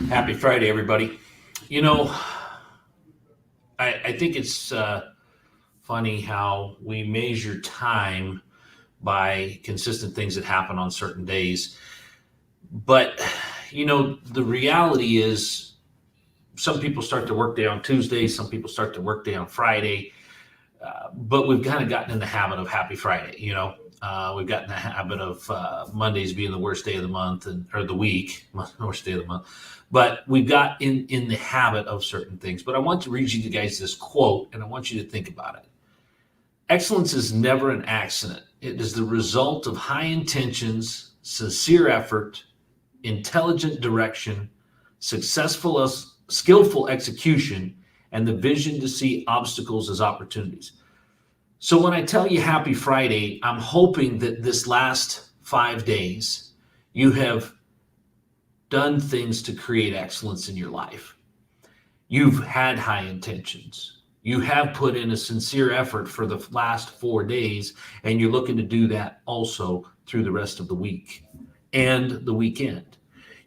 Happy Friday, everybody. You know, I think it's funny how we measure time by consistent things that happen on certain days. But, the reality is some people start their workday on Tuesday, some people start their workday on Friday, but we've kind of gotten in the habit of Happy Friday. We've gotten the habit of Mondays being the worst day of the month or the week, worst day of the month. But we've got in the habit of certain things. But I want to read you guys this quote, and I want you to think about it. Excellence is never an accident. It is the result of high intentions, sincere effort, intelligent direction, skillful execution, and the vision to see obstacles as opportunities. So when I tell you Happy Friday, I'm hoping that this last 5 days you have done things to create excellence in your life. You've had high intentions. You have put in a sincere effort for the last 4 days, and you're looking to do that also through the rest of the week and the weekend.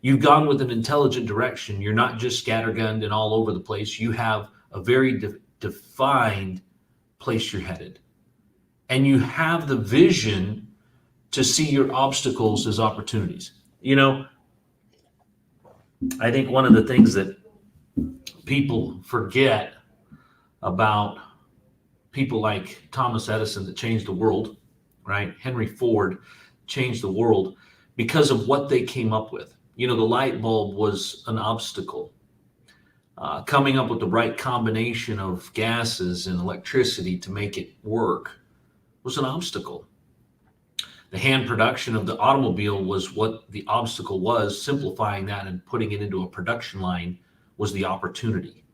You've gone with an intelligent direction. You're not just scattergunned and all over the place. You have a very defined place you're headed. And you have the vision to see your obstacles as opportunities. I think one of the things that people forget about people like Thomas Edison that changed the world, right? Henry Ford changed the world because of what they came up with. The light bulb was an obstacle. Coming up with the right combination of gases and electricity to make it work was an obstacle. The hand production of the automobile was what the obstacle was. Simplifying that and putting it into a production line was the opportunity.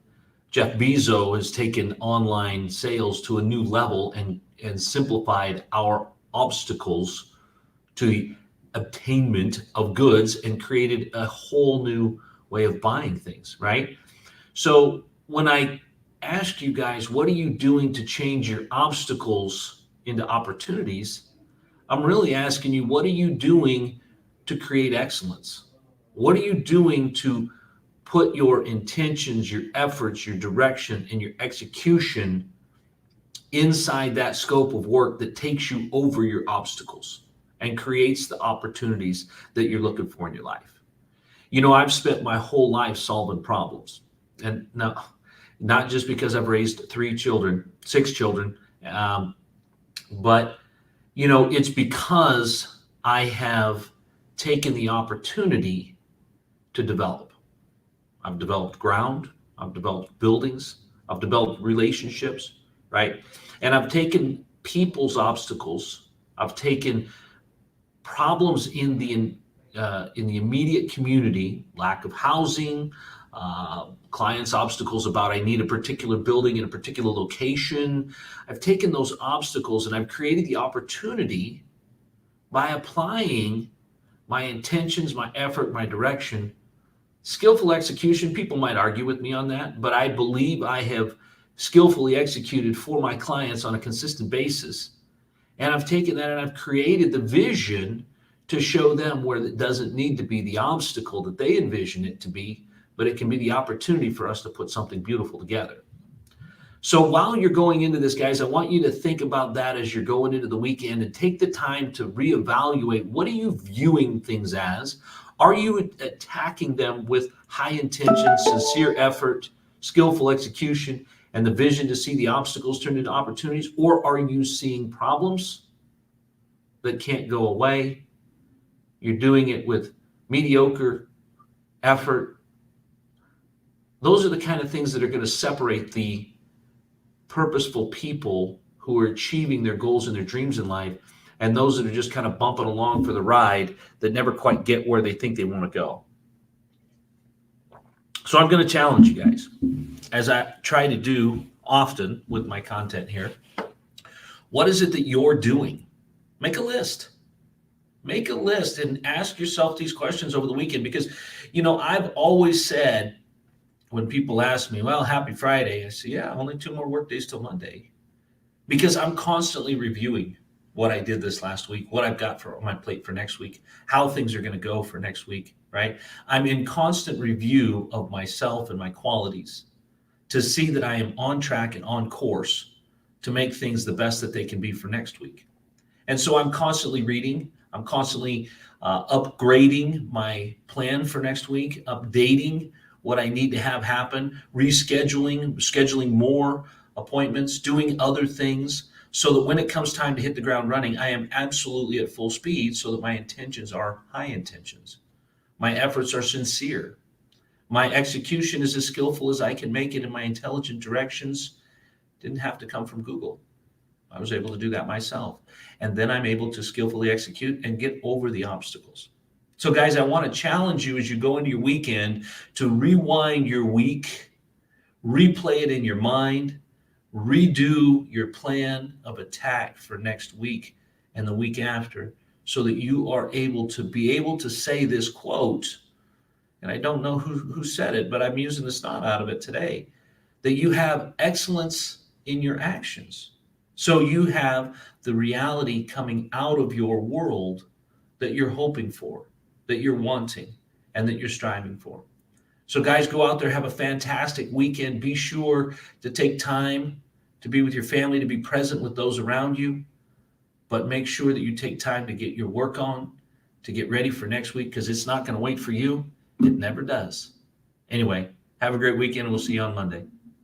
Jeff Bezos has taken online sales to a new level and simplified our obstacles to the obtainment of goods and created a whole new way of buying things, right? So when I ask you guys, what are you doing to change your obstacles into opportunities? I'm really asking you, what are you doing to create excellence? What are you doing to put your intentions, your efforts, your direction, and your execution inside that scope of work that takes you over your obstacles and creates the opportunities that you're looking for in your life? I've spent my whole life solving problems. And now, not just because I've raised 6 children, but it's because I have taken the opportunity to develop. I've developed ground, I've developed buildings, I've developed relationships, right? And I've taken people's obstacles, I've taken problems in the immediate community, lack of housing, clients' obstacles about I need a particular building in a particular location. I've taken those obstacles and I've created the opportunity by applying my intentions, my effort, my direction. Skillful execution, people might argue with me on that, but I believe I have skillfully executed for my clients on a consistent basis. And I've taken that and I've created the vision to show them where it doesn't need to be the obstacle that they envision it to be, but it can be the opportunity for us to put something beautiful together. So while you're going into this, guys, I want you to think about that as you're going into the weekend and take the time to reevaluate, what are you viewing things as? Are you attacking them with high intention, sincere effort, skillful execution, and the vision to see the obstacles turn into opportunities? Or are you seeing problems that can't go away? You're doing it with mediocre effort. Those are the kind of things that are going to separate the purposeful people who are achieving their goals and their dreams in life and those that are just kind of bumping along for the ride that never quite get where they think they want to go. So I'm going to challenge you guys, as I try to do often with my content here. What is it that you're doing? Make a list. Make a list and ask yourself these questions over the weekend, because, I've always said, when people ask me, well, Happy Friday, I say, yeah, only 2 more work days till Monday, because I'm constantly reviewing. what I did this last week, what I've got for on my plate for next week, how things are going to go for next week, right? I'm in constant review of myself and my qualities to see that I am on track and on course to make things the best that they can be for next week. And so I'm constantly reading, I'm constantly upgrading my plan for next week, updating what I need to have happen, scheduling more appointments, doing other things so that when it comes time to hit the ground running, I am absolutely at full speed so that my intentions are high intentions. My efforts are sincere. My execution is as skillful as I can make it, and my intelligent directions didn't have to come from Google. I was able to do that myself. And then I'm able to skillfully execute and get over the obstacles. So, guys, I want to challenge you as you go into your weekend to rewind your week, replay it in your mind, redo your plan of attack for next week and the week after so that you are able to say this quote. And I don't know who said it, but I'm using the snot out of it today, that you have excellence in your actions. So you have the reality coming out of your world that you're hoping for, that you're wanting, and that you're striving for. So, guys, go out there, have a fantastic weekend. Be sure to take time to be with your family, to be present with those around you, but make sure that you take time to get your work on, to get ready for next week, because it's not going to wait for you. It never does. Anyway, have a great weekend, and we'll see you on Monday.